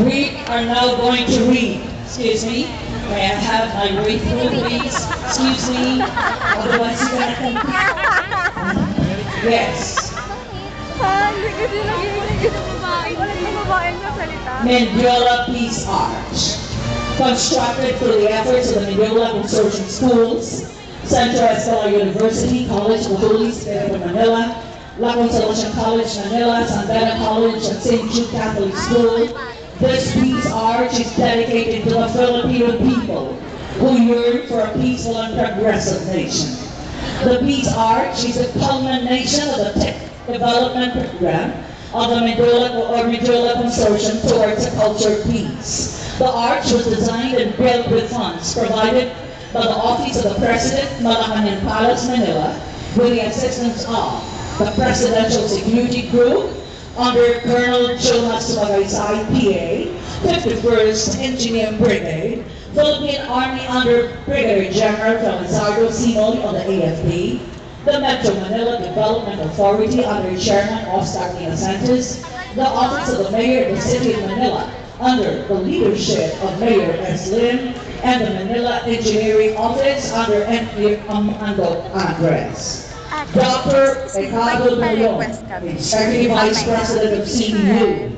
We are now going to read. Excuse me. May I have my way through, please? Excuse me. Otherwise, you're gonna compete. Yes. Mendiola Peace Arch. Constructed through the efforts of the Mendiola Consortium Schools, Central Estela University, College of the Holy Spirit of Manila, La Consolacion College, Manila, Santana College, and St. Jude Catholic School. This Peace Arch is dedicated to the Filipino people who yearn for a peaceful and progressive nation. The Peace Arch is a culmination of the tech development program of the Mendiola Consortium towards a culture of peace. The arch was designed and built with funds provided by the Office of the President, Malacañang Palace, Manila, with the assistance of the Presidential Security Group under Colonel Jonas Magaysay, PA, 51st Engineer Brigade, Philippine Army under Brigadier General Felizardo Simoy of the AFP, the Metro Manila Development Authority under Chairman Oscar Inacentis, the Office of the Mayor of the City of Manila under the leadership of Mayor S. Lim, and the Manila Engineering Office under Engineer Amando Andres. Dr. Ricardo Leon, Executive Vice President of CEU.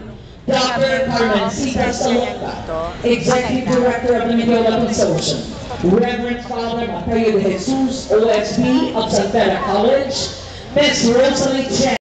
Dr. Carmen Sita Saloka, Executive Director of the Mendiola Consortium. Reverend Father Mateo de Jesus, OSB of Santana College. Ms. Rosalie Chen.